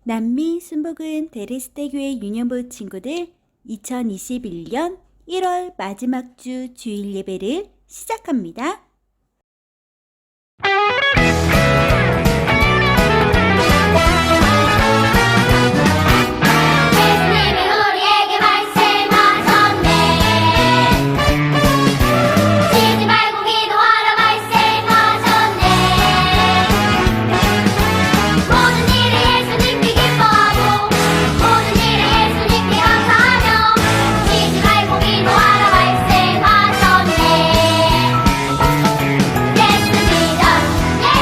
남미 순복음 데레스테교회 유년부 친구들 2021년 1월 마지막 주 주일 예배를 시작합니다. 예수님이 우리에게 말씀하셨네. 쉬지 말고 기도하라 말씀하셨네. 모든 일에 예수님께 기뻐하고 모든 일에 예수님께 감사하며 쉬지 말고 기도하라 말씀하셨네. 예수 믿어, 예수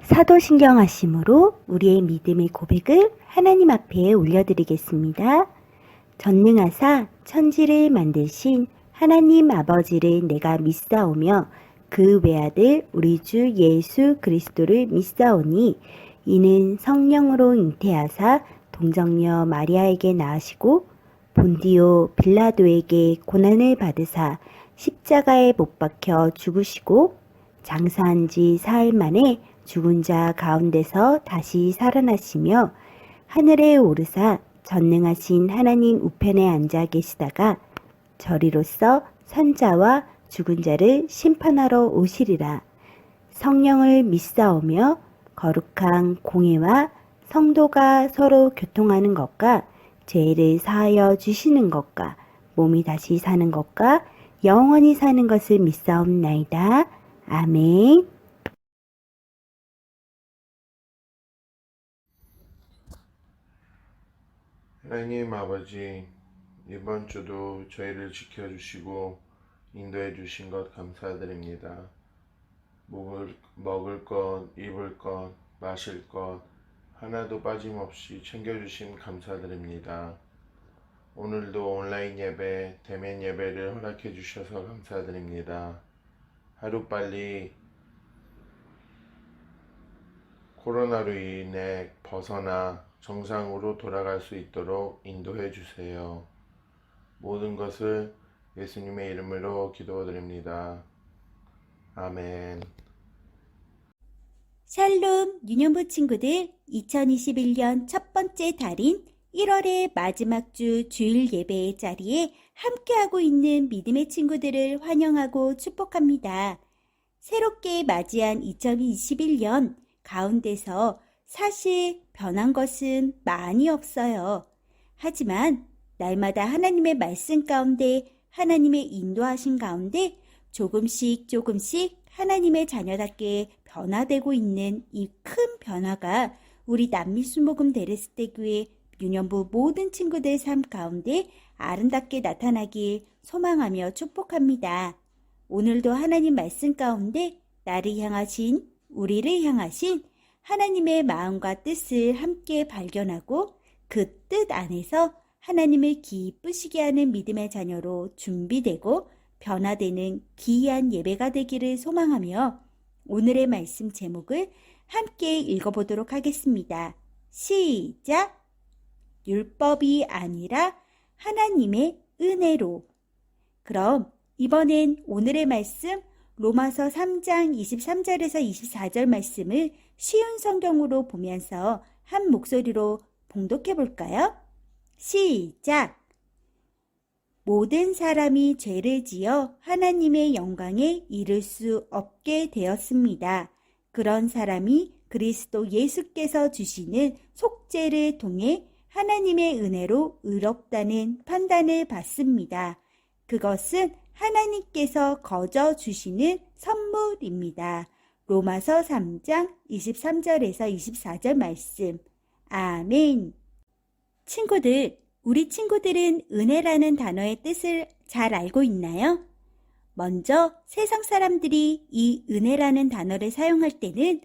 사도신경하심으로 우리의 믿음의 고백을 하나님 앞에 올려드리겠습니다. 전능하사 천지를 만드신 하나님 아버지를 내가 믿사오며 그 외아들 우리 주 예수 그리스도를 믿사오니 이는 성령으로 잉태하사 동정녀 마리아에게 낳으시고 본디오 빌라도에게 고난을 받으사 십자가에 못 박혀 죽으시고 장사한 지 사흘 만에 죽은 자 가운데서 다시 살아나시며 하늘에 오르사 전능하신 하나님 우편에 앉아 계시다가 저리로서 선자와 죽은 자를 심판하러 오시리라. 성령을 믿사오며 거룩한 공예와 성도가 서로 교통하는 것과 죄를 사하여 주시는 것과 몸이 다시 사는 것과 영원히 사는 것을 믿사옵나이다. 아멘. 하나님 아버지, 이번 주도 저희를 지켜주시고 인도해 주신 것 감사드립니다. 먹을 것, 입을 것, 마실 것 하나도 빠짐없이 챙겨주심 감사드립니다. 오늘도 온라인 예배, 대면 예배를 허락해 주셔서 감사드립니다. 하루빨리 코로나로 인해 벗어나 정상으로 돌아갈 수 있도록 인도해 주세요. 모든 것을 예수님의 이름으로 기도드립니다. 아멘. 샬롬 유년부 친구들, 2021년 첫 번째 달인 1월의 마지막 주 주일 예배의 자리에 함께하고 있는 믿음의 친구들을 환영하고 축복합니다. 새롭게 맞이한 2021년 가운데서 사실 변한 것은 많이 없어요. 하지만 날마다 하나님의 말씀 가운데, 하나님의 인도하신 가운데 조금씩 하나님의 자녀답게 변화되고 있는 이 큰 변화가 우리 남미순복음 데레스테교회 유년부 모든 친구들 삶 가운데 아름답게 나타나길 소망하며 축복합니다. 오늘도 하나님 말씀 가운데 나를 향하신, 우리를 향하신 하나님의 마음과 뜻을 함께 발견하고 그 뜻 안에서 하나님을 기쁘시게 하는 믿음의 자녀로 준비되고 변화되는 기이한 예배가 되기를 소망하며 오늘의 말씀 제목을 함께 읽어보도록 하겠습니다. 시작! 율법이 아니라 하나님의 은혜로. 그럼 이번엔 오늘의 말씀 로마서 3장 23절에서 24절 말씀을 쉬운 성경으로 보면서 한 목소리로 봉독해 볼까요? 시작! 모든 사람이 죄를 지어 하나님의 영광에 이를 수 없게 되었습니다. 그런 사람이 그리스도 예수께서 주시는 속죄를 통해 하나님의 은혜로 의롭다는 판단을 받습니다. 그것은 하나님께서 거저 주시는 선물입니다. 로마서 3장 23절에서 24절 말씀. 아멘. 친구들, 우리 친구들은 은혜라는 단어의 뜻을 잘 알고 있나요? 먼저 세상 사람들이 이 은혜라는 단어를 사용할 때는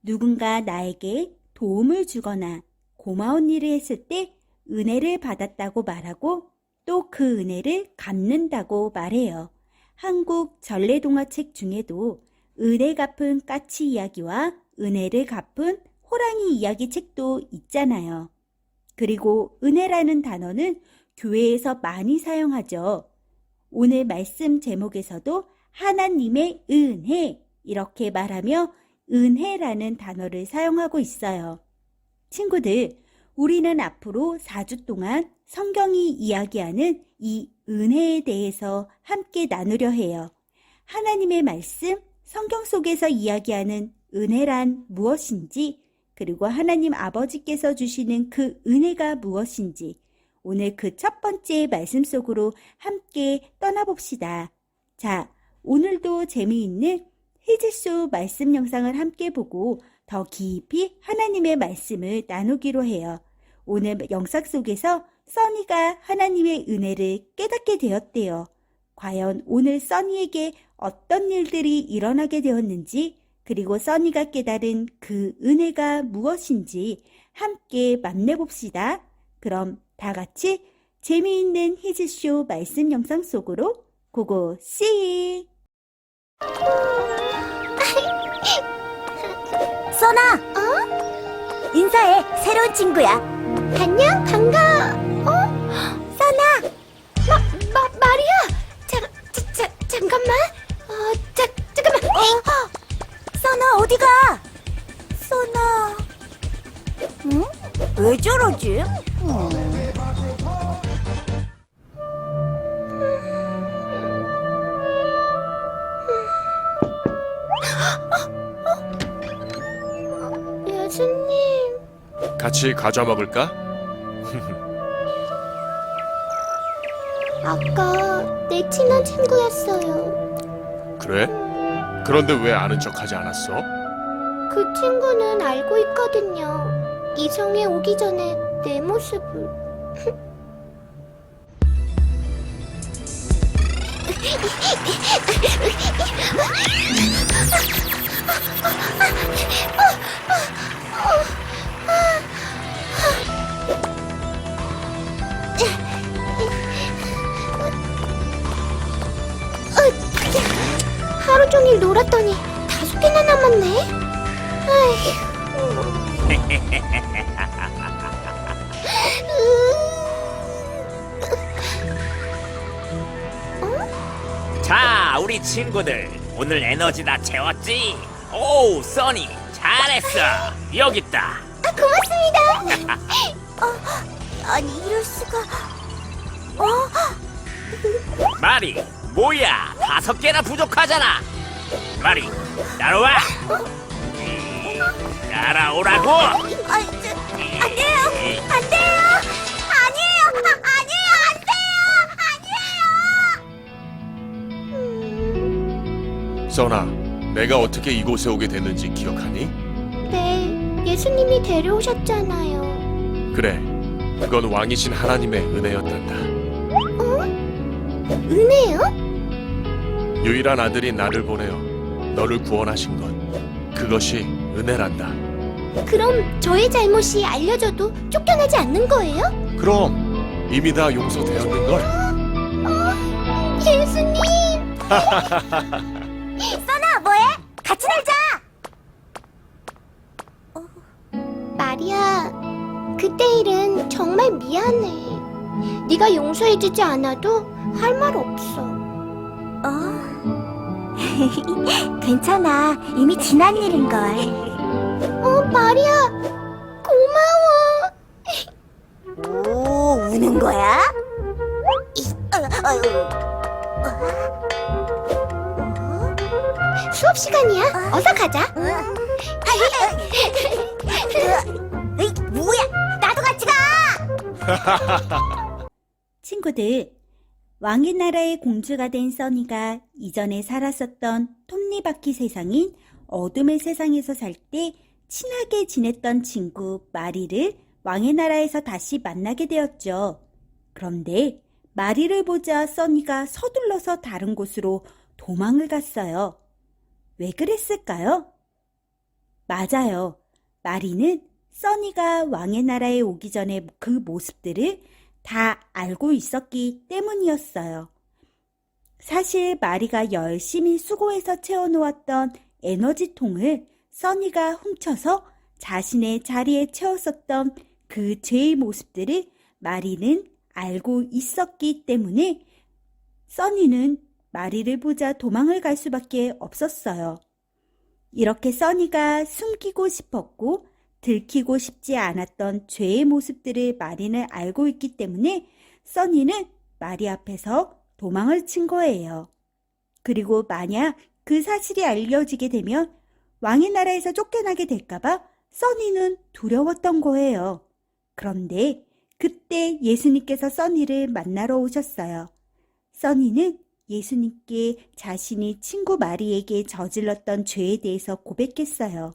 누군가 나에게 도움을 주거나 고마운 일을 했을 때 은혜를 받았다고 말하고 또 그 은혜를 갚는다고 말해요. 한국 전래동화책 중에도 은혜 갚은 까치 이야기와 은혜를 갚은 호랑이 이야기 책도 있잖아요. 그리고 은혜라는 단어는 교회에서 많이 사용하죠. 오늘 말씀 제목에서도 하나님의 은혜 이렇게 말하며 은혜라는 단어를 사용하고 있어요. 친구들, 우리는 앞으로 4주 동안 성경이 이야기하는 이 은혜에 대해서 함께 나누려 해요. 하나님의 말씀, 성경 속에서 이야기하는 은혜란 무엇인지, 그리고 하나님 아버지께서 주시는 그 은혜가 무엇인지 오늘 그 첫 번째 말씀 속으로 함께 떠나봅시다. 자, 오늘도 재미있는 히즈수 말씀 영상을 함께 보고 더 깊이 하나님의 말씀을 나누기로 해요. 오늘 영상 속에서 써니가 하나님의 은혜를 깨닫게 되었대요. 과연 오늘 써니에게 어떤 일들이 일어나게 되었는지 그리고 써니가 깨달은 그 은혜가 무엇인지 함께 만나봅시다. 그럼 다 같이 재미있는 히즈쇼 말씀 영상 속으로 고고씨! 써나! 인사해, 새로운 친구야. 안녕, 반가워. 써나! 마리아. 잠깐만. 잠깐만. 써나, 어디가? 써나. 응? 왜 저러지? 예수님. 같이 과자 먹을까? 아까 내 친한 친구였어요. 그래? 그런데 왜 아는 척하지 않았어? 그 친구는 알고 있거든요. 이성에 오기 전에 내 모습을. 하루 종일 놀았더니 5개나 남았네. 자, 우리 친구들 오늘 에너지 다 채웠지? 오, 써니 잘했어. 여기 있다. 고맙습니다. 아니, 이럴 수가. 마리, 뭐야? 5개나 부족하잖아. 마리, 따라와. 따라오라고. 안 돼요! 안 돼요! 아니에요! 아니에요! 안 돼요! 써나, 내가 어떻게 이곳에 오게 됐는지 기억하니? 네, 예수님이 데려오셨잖아요. 그래, 그건 왕이신 하나님의 은혜였단다. 은혜요? 유일한 아들인 나를 보내어 너를 구원하신 것, 그것이 은혜란다. 그럼 저의 잘못이 알려져도 쫓겨나지 않는 거예요? 그럼 이미 다 용서되었는걸? 예수님! 써나, 뭐해? 같이 놀자! 마리아, 그때 일은 정말 미안해. 네가 용서해주지 않아도 할 말 없어. 괜찮아. 이미 지난 일인걸. 마리아, 고마워. 오, 우는 거야? 수업 시간이야. 어서 가자. 에이, 뭐야? 나도 같이 가! 친구들, 왕의 나라의 공주가 된 써니가 이전에 살았었던 톱니바퀴 세상인 어둠의 세상에서 살 때 친하게 지냈던 친구 마리를 왕의 나라에서 다시 만나게 되었죠. 그런데 마리를 보자 써니가 서둘러서 다른 곳으로 도망을 갔어요. 왜 그랬을까요? 맞아요. 마리는 써니가 왕의 나라에 오기 전에 그 모습들을 다 알고 있었기 때문이었어요. 사실 마리가 열심히 수고해서 채워놓았던 에너지통을 써니가 훔쳐서 자신의 자리에 채웠었던 그 죄의 모습들을 마리는 알고 있었기 때문에 써니는 마리를 보자 도망을 갈 수밖에 없었어요. 이렇게 써니가 숨기고 싶었고 들키고 싶지 않았던 죄의 모습들을 마리는 알고 있기 때문에 써니는 마리 앞에서 도망을 친 거예요. 그리고 만약 그 사실이 알려지게 되면 왕의 나라에서 쫓겨나게 될까봐 써니는 두려웠던 거예요. 그런데 그때 예수님께서 써니를 만나러 오셨어요. 써니는 예수님께 자신이 친구 마리에게 저질렀던 죄에 대해서 고백했어요.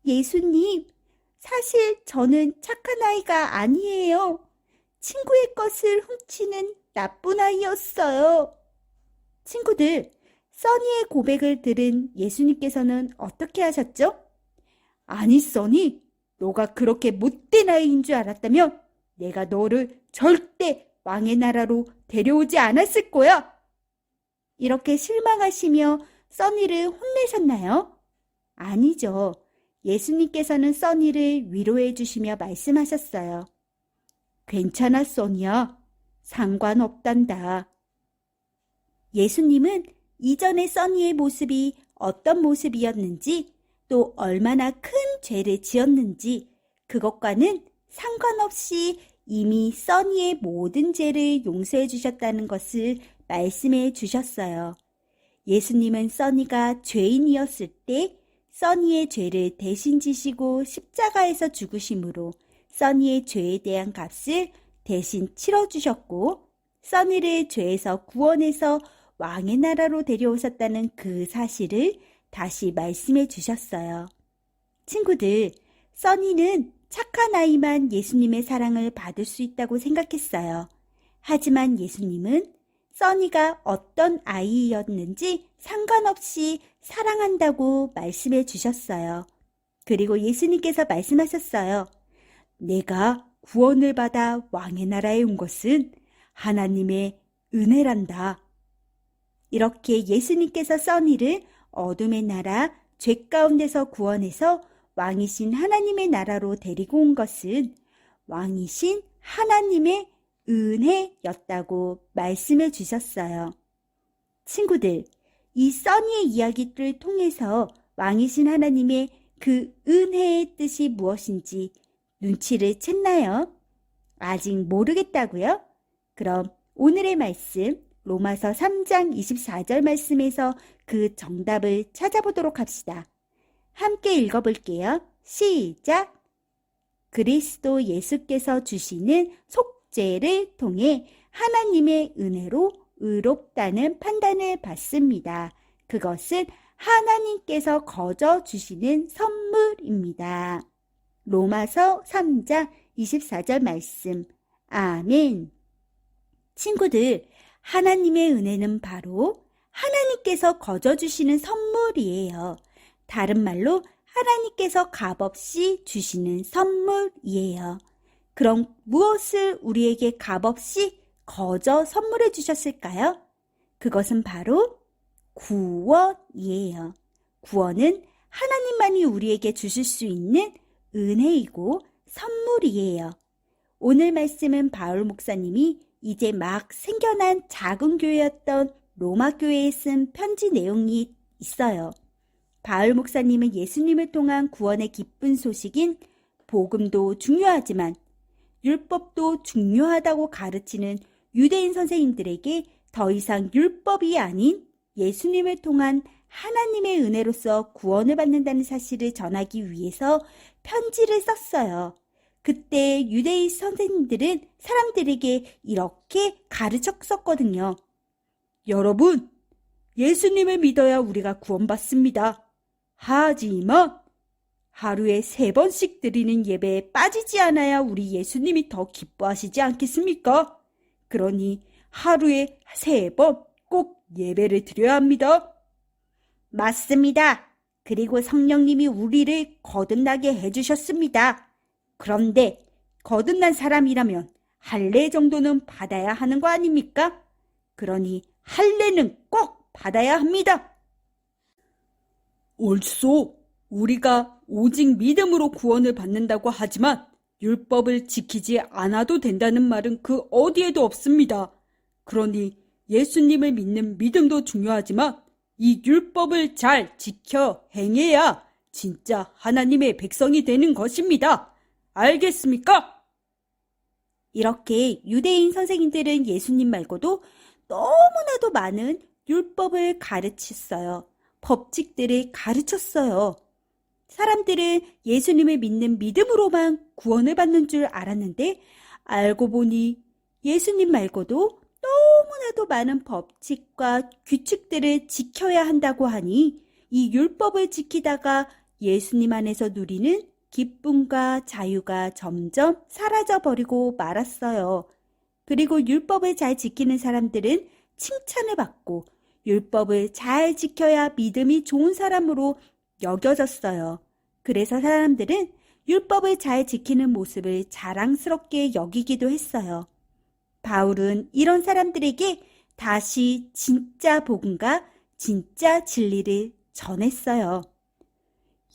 예수님, 사실 저는 착한 아이가 아니에요. 친구의 것을 훔치는 나쁜 아이였어요. 친구들, 써니의 고백을 들은 예수님께서는 어떻게 하셨죠? 아니, 써니, 너가 그렇게 못된 아이인 줄 알았다면 내가 너를 절대 왕의 나라로 데려오지 않았을 거야. 이렇게 실망하시며 써니를 혼내셨나요? 아니죠. 예수님께서는 써니를 위로해 주시며 말씀하셨어요. 괜찮아, 써니야. 상관없단다. 예수님은 이전의 써니의 모습이 어떤 모습이었는지 또 얼마나 큰 죄를 지었는지 그것과는 상관없이 이미 써니의 모든 죄를 용서해 주셨다는 것을 말씀해 주셨어요. 예수님은 써니가 죄인이었을 때 써니의 죄를 대신 지시고 십자가에서 죽으심으로 써니의 죄에 대한 값을 대신 치러주셨고 써니를 죄에서 구원해서 왕의 나라로 데려오셨다는 그 사실을 다시 말씀해 주셨어요. 친구들, 써니는 착한 아이만 예수님의 사랑을 받을 수 있다고 생각했어요. 하지만 예수님은 써니가 어떤 아이였는지 상관없이 사랑한다고 말씀해 주셨어요. 그리고 예수님께서 말씀하셨어요. 내가 구원을 받아 왕의 나라에 온 것은 하나님의 은혜란다. 이렇게 예수님께서 써니를 어둠의 나라, 죄 가운데서 구원해서 왕이신 하나님의 나라로 데리고 온 것은 왕이신 하나님의 은혜였다고 말씀해 주셨어요. 친구들, 이 써니의 이야기를 통해서 왕이신 하나님의 그 은혜의 뜻이 무엇인지 눈치를 챘나요? 아직 모르겠다고요? 그럼 오늘의 말씀 로마서 3장 24절 말씀에서 그 정답을 찾아보도록 합시다. 함께 읽어볼게요. 시작! 그리스도 예수께서 주시는 속죄를 통해 하나님의 은혜로 의롭다는 판단을 받습니다. 그것은 하나님께서 거저 주시는 선물입니다. 로마서 3장 24절 말씀. 아멘. 친구들, 하나님의 은혜는 바로 하나님께서 거저 주시는 선물이에요. 다른 말로 하나님께서 값없이 주시는 선물이에요. 그럼 무엇을 우리에게 값없이 거저 선물해 주셨을까요? 그것은 바로 구원이에요. 구원은 하나님만이 우리에게 주실 수 있는 은혜이고 선물이에요. 오늘 말씀은 바울 목사님이 이제 막 생겨난 작은 교회였던 로마 교회에 쓴 편지 내용이 있어요. 바울 목사님은 예수님을 통한 구원의 기쁜 소식인 복음도 중요하지만 율법도 중요하다고 가르치는 유대인 선생님들에게 더 이상 율법이 아닌 예수님을 통한 하나님의 은혜로서 구원을 받는다는 사실을 전하기 위해서 편지를 썼어요. 그때 유대인 선생님들은 사람들에게 이렇게 가르쳤었거든요. 여러분, 예수님을 믿어야 우리가 구원받습니다. 하지만 하루에 3번씩 드리는 예배에 빠지지 않아야 우리 예수님이 더 기뻐하시지 않겠습니까? 그러니 하루에 3번 꼭 예배를 드려야 합니다. 맞습니다. 그리고 성령님이 우리를 거듭나게 해주셨습니다. 그런데 거듭난 사람이라면 할례 정도는 받아야 하는 거 아닙니까? 그러니 할례는 꼭 받아야 합니다. 옳소. 우리가 오직 믿음으로 구원을 받는다고 하지만 율법을 지키지 않아도 된다는 말은 그 어디에도 없습니다. 그러니 예수님을 믿는 믿음도 중요하지만 이 율법을 잘 지켜 행해야 진짜 하나님의 백성이 되는 것입니다. 알겠습니까? 이렇게 유대인 선생님들은 예수님 말고도 너무나도 많은 율법을 가르쳤어요. 법칙들을 가르쳤어요. 사람들은 예수님을 믿는 믿음으로만 구원을 받는 줄 알았는데 알고 보니 예수님 말고도 너무나도 많은 법칙과 규칙들을 지켜야 한다고 하니 이 율법을 지키다가 예수님 안에서 누리는 기쁨과 자유가 점점 사라져버리고 말았어요. 그리고 율법을 잘 지키는 사람들은 칭찬을 받고 율법을 잘 지켜야 믿음이 좋은 사람으로 여겨졌어요. 그래서 사람들은 율법을 잘 지키는 모습을 자랑스럽게 여기기도 했어요. 바울은 이런 사람들에게 다시 진짜 복음과 진짜 진리를 전했어요.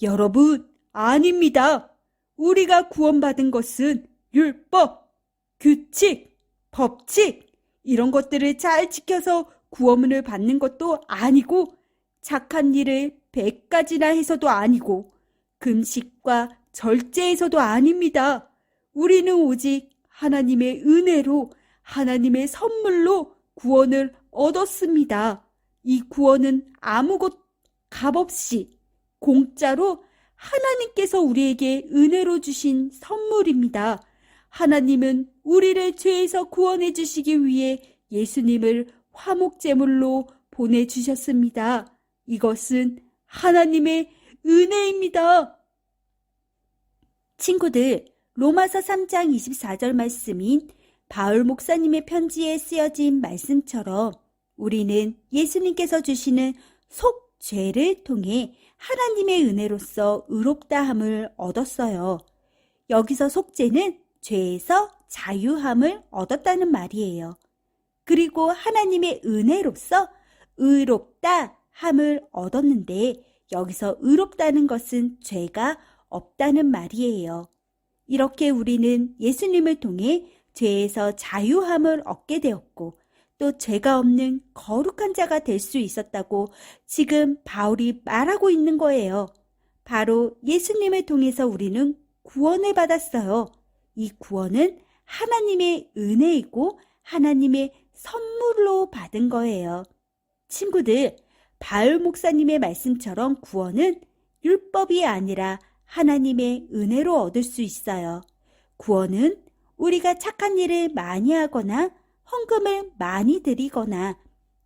여러분, 아닙니다. 우리가 구원받은 것은 율법, 규칙, 법칙 이런 것들을 잘 지켜서 구원을 받는 것도 아니고 착한 일을 100가지나 해서도 아니고 금식과 절제해서도 아닙니다. 우리는 오직 하나님의 은혜로 하나님의 선물로 구원을 얻었습니다. 이 구원은 아무것 값없이 공짜로 하나님께서 우리에게 은혜로 주신 선물입니다. 하나님은 우리를 죄에서 구원해 주시기 위해 예수님을 화목제물로 보내주셨습니다. 이것은 하나님의 은혜입니다. 친구들, 로마서 3장 24절 말씀인 바울 목사님의 편지에 쓰여진 말씀처럼 우리는 예수님께서 주시는 속죄를 통해 하나님의 은혜로서 의롭다함을 얻었어요. 여기서 속죄는 죄에서 자유함을 얻었다는 말이에요. 그리고 하나님의 은혜로서 의롭다함을 얻었는데 여기서 의롭다는 것은 죄가 없다는 말이에요. 이렇게 우리는 예수님을 통해 죄에서 자유함을 얻게 되었고 또 죄가 없는 거룩한 자가 될 수 있었다고 지금 바울이 말하고 있는 거예요. 바로 예수님을 통해서 우리는 구원을 받았어요. 이 구원은 하나님의 은혜이고 하나님의 선물로 받은 거예요. 친구들, 바울 목사님의 말씀처럼 구원은 율법이 아니라 하나님의 은혜로 얻을 수 있어요. 구원은 우리가 착한 일을 많이 하거나 헌금을 많이 드리거나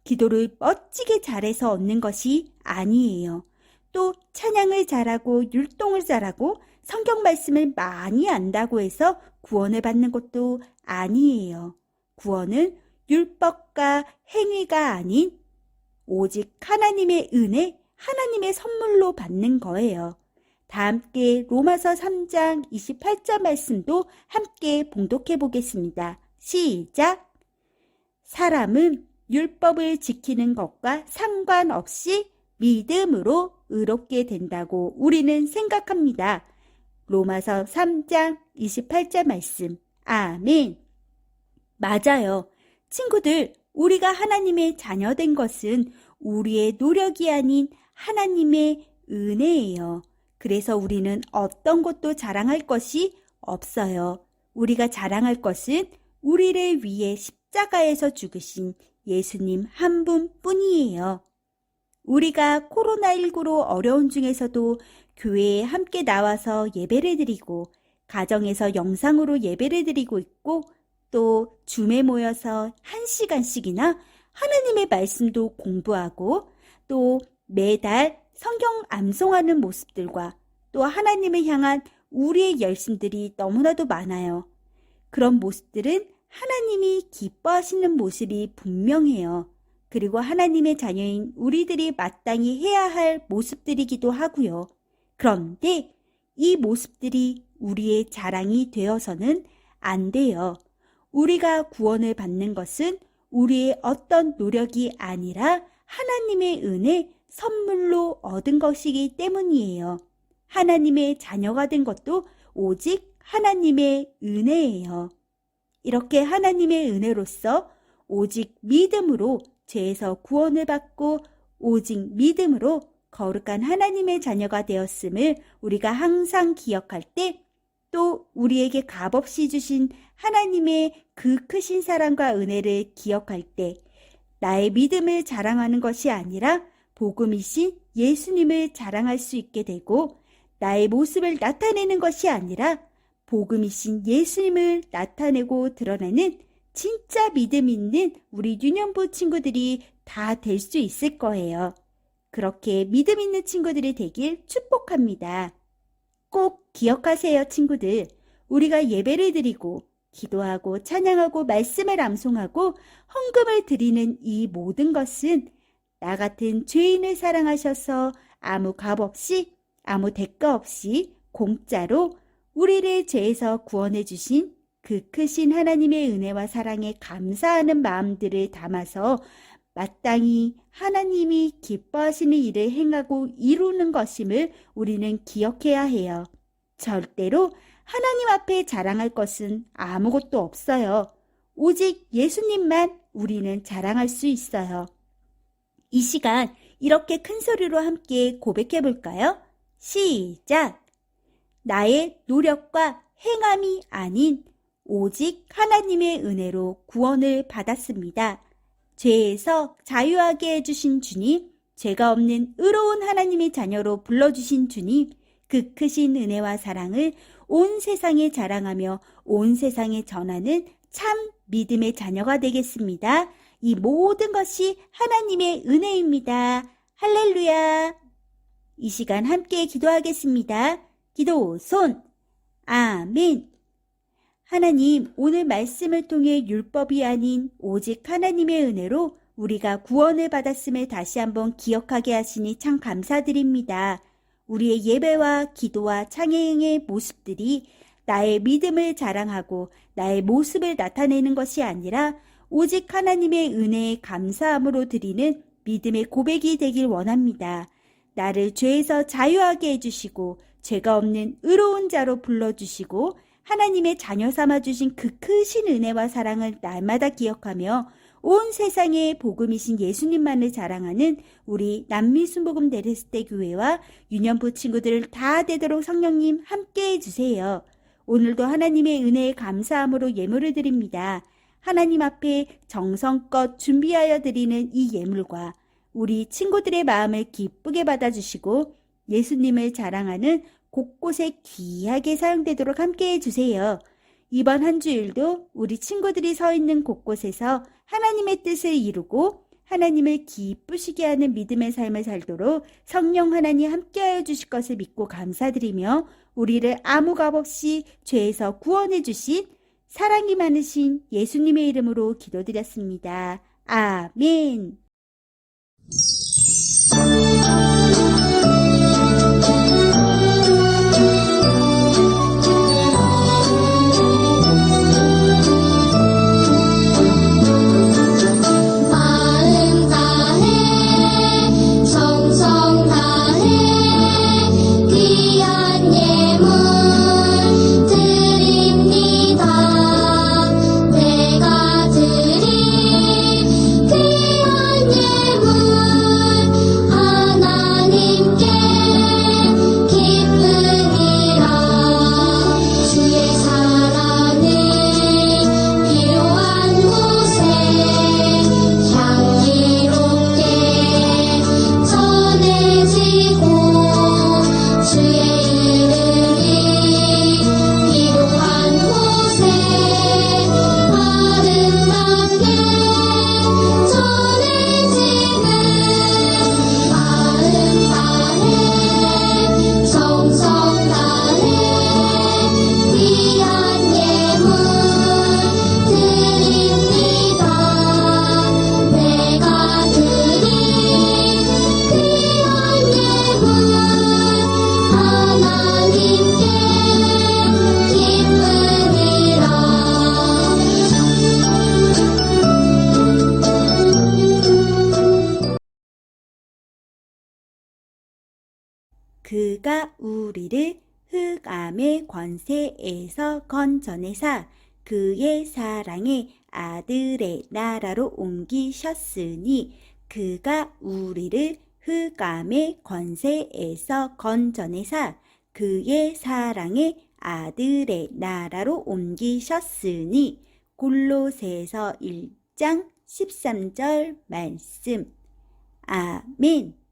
기도를 멋지게 잘해서 얻는 것이 아니에요. 또 찬양을 잘하고 율동을 잘하고 성경 말씀을 많이 안다고 해서 구원을 받는 것도 아니에요. 구원은 율법과 행위가 아닌 오직 하나님의 은혜, 하나님의 선물로 받는 거예요. 다 함께 로마서 3장 28절 말씀도 함께 봉독해 보겠습니다. 시작! 사람은 율법을 지키는 것과 상관없이 믿음으로 의롭게 된다고 우리는 생각합니다. 로마서 3장 28절 말씀. 아멘. 맞아요. 친구들, 우리가 하나님의 자녀된 것은 우리의 노력이 아닌 하나님의 은혜예요. 그래서 우리는 어떤 것도 자랑할 것이 없어요. 우리가 자랑할 것은 우리를 위해 십자가에서 죽으신 예수님 한 분뿐이에요. 우리가 코로나19로 어려운 중에서도 교회에 함께 나와서 예배를 드리고 가정에서 영상으로 예배를 드리고 있고 또 줌에 모여서 1시간씩이나 하나님의 말씀도 공부하고 또 매달 성경 암송하는 모습들과 또 하나님을 향한 우리의 열심들이 너무나도 많아요. 그런 모습들은 하나님이 기뻐하시는 모습이 분명해요. 그리고 하나님의 자녀인 우리들이 마땅히 해야 할 모습들이기도 하고요. 그런데 이 모습들이 우리의 자랑이 되어서는 안 돼요. 우리가 구원을 받는 것은 우리의 어떤 노력이 아니라 하나님의 은혜, 선물로 얻은 것이기 때문이에요. 하나님의 자녀가 된 것도 오직 하나님의 은혜예요. 이렇게 하나님의 은혜로서 오직 믿음으로 죄에서 구원을 받고 오직 믿음으로 거룩한 하나님의 자녀가 되었음을 우리가 항상 기억할 때 또 우리에게 값없이 주신 하나님의 그 크신 사랑과 은혜를 기억할 때 나의 믿음을 자랑하는 것이 아니라 복음이신 예수님을 자랑할 수 있게 되고 나의 모습을 나타내는 것이 아니라 복음이신 예수님을 나타내고 드러내는 진짜 믿음 있는 우리 유년부 친구들이 다 될 수 있을 거예요. 그렇게 믿음 있는 친구들이 되길 축복합니다. 꼭 기억하세요, 친구들. 우리가 예배를 드리고 기도하고 찬양하고 말씀을 암송하고 헌금을 드리는 이 모든 것은 나 같은 죄인을 사랑하셔서 아무 값 없이, 아무 대가 없이 공짜로 우리를 죄에서 구원해 주신 그 크신 하나님의 은혜와 사랑에 감사하는 마음들을 담아서 마땅히 하나님이 기뻐하시는 일을 행하고 이루는 것임을 우리는 기억해야 해요. 절대로 하나님 앞에 자랑할 것은 아무것도 없어요. 오직 예수님만 우리는 자랑할 수 있어요. 이 시간 이렇게 큰 소리로 함께 고백해 볼까요? 시작! 나의 노력과 행함이 아닌 오직 하나님의 은혜로 구원을 받았습니다. 죄에서 자유하게 해주신 주님, 죄가 없는 의로운 하나님의 자녀로 불러주신 주님, 그 크신 은혜와 사랑을 온 세상에 자랑하며 온 세상에 전하는 참 믿음의 자녀가 되겠습니다. 이 모든 것이 하나님의 은혜입니다. 할렐루야! 이 시간 함께 기도하겠습니다. 기도 손! 아멘! 하나님, 오늘 말씀을 통해 율법이 아닌 오직 하나님의 은혜로 우리가 구원을 받았음을 다시 한번 기억하게 하시니 참 감사드립니다. 우리의 예배와 기도와 찬양의 모습들이 나의 믿음을 자랑하고 나의 모습을 나타내는 것이 아니라 오직 하나님의 은혜에 감사함으로 드리는 믿음의 고백이 되길 원합니다. 나를 죄에서 자유하게 해주시고 죄가 없는 의로운 자로 불러주시고 하나님의 자녀 삼아주신 그 크신 은혜와 사랑을 날마다 기억하며 온 세상에 복음이신 예수님만을 자랑하는 우리 남미순복음 데레스테 교회와 유년부 친구들을 다 되도록 성령님 함께 해주세요. 오늘도 하나님의 은혜에 감사함으로 예물을 드립니다. 하나님 앞에 정성껏 준비하여 드리는 이 예물과 우리 친구들의 마음을 기쁘게 받아주시고 예수님을 자랑하는 곳곳에 귀하게 사용되도록 함께 해주세요. 이번 한 주일도 우리 친구들이 서 있는 곳곳에서 하나님의 뜻을 이루고 하나님을 기쁘시게 하는 믿음의 삶을 살도록 성령 하나님 함께하여 주실 것을 믿고 감사드리며 우리를 아무 값 없이 죄에서 구원해 주신 사랑이 많으신 예수님의 이름으로 기도드렸습니다. 아멘. 마음 다해 정성 다해 귀한 예물 드립니다. 내가 드린 귀한 예물 하나님께 기쁘니라. 주의 사랑을 필요한 곳에 향기롭게 전해지고 주의 이름이 필요한 곳에 아름답게 전해지는 마음 다해 정성 다해 귀한 예물 드립니다. 내가 드린 귀한 예물 하나님께 기쁘니라. 그가 우리를 흑암의 권세에서 건져내사 그의 사랑의 아들의 나라로 옮기셨으니 그가 우리를 흑암의 권세에서 건져내사 그의 사랑의 아들의 나라로 옮기셨으니 골로새서 1장 13절 말씀. 아멘.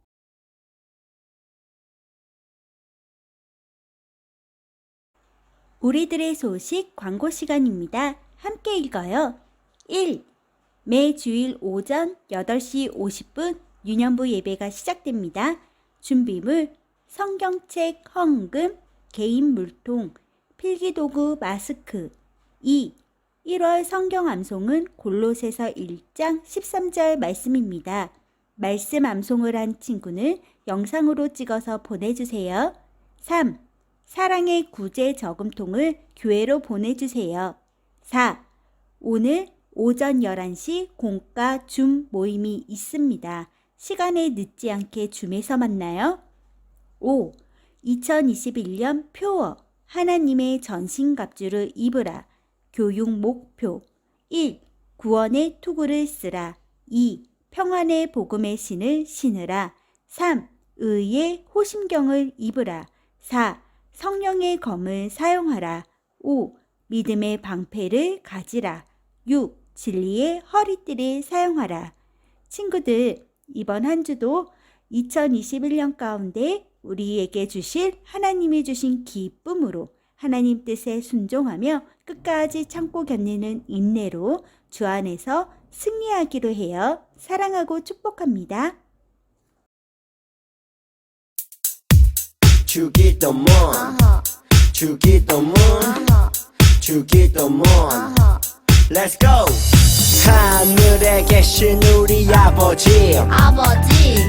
우리들의 소식 광고 시간입니다. 함께 읽어요. 1. 매주일 오전 8시 50분 유년부 예배가 시작됩니다. 준비물, 성경책 헌금, 개인 물통, 필기도구 마스크. 2. 1월 성경 암송은 골로새서 1장 13절 말씀입니다. 말씀 암송을 한 친구는 영상으로 찍어서 보내주세요. 3. 사랑의 구제 저금통을 교회로 보내주세요. 4. 오늘 오전 11시 공과 줌 모임이 있습니다. 시간에 늦지 않게 줌에서 만나요. 5. 2021년 표어 하나님의 전신갑주를 입으라. 교육 목표 1. 구원의 투구를 쓰라. 2. 평안의 복음의 신을 신으라. 3. 의의 호심경을 입으라. 4. 성령의 검을 사용하라. 5. 믿음의 방패를 가지라. 6. 진리의 허리띠를 사용하라. 친구들, 이번 한 주도 2021년 가운데 우리에게 주실 하나님이 주신 기쁨으로 하나님 뜻에 순종하며 끝까지 참고 견디는 인내로 주 안에서 승리하기로 해요. 사랑하고 축복합니다. 주기도문 주기도문 주기도문 Let's go! 하늘에 계신 우리 아버지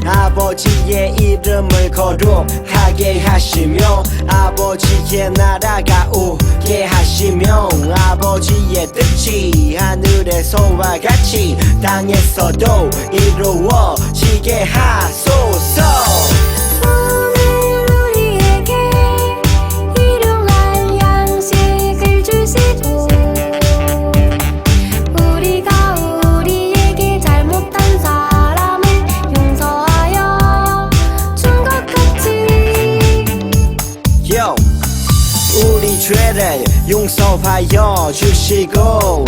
아버지의 이름을 거룩하게 하시며 아버지의 나라가 오게 하시며 아버지의 뜻이 하늘에서와 같이 땅에서도 이루어지게 하소서. 우리 죄를 용서하여 주시고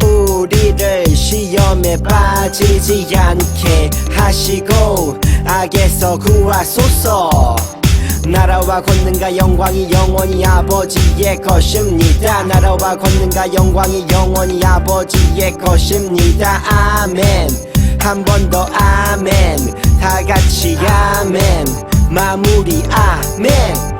우리를 시험에 빠지지 않게 하시고 악에서 구하소서. 나라와 권능과 영광이 영원히 아버지의 것입니다. 나라와 권능과 영광이 영원히 아버지의 것입니다. 아멘. 한 번 더 아멘. 다 같이 아멘. 마무리 아멘.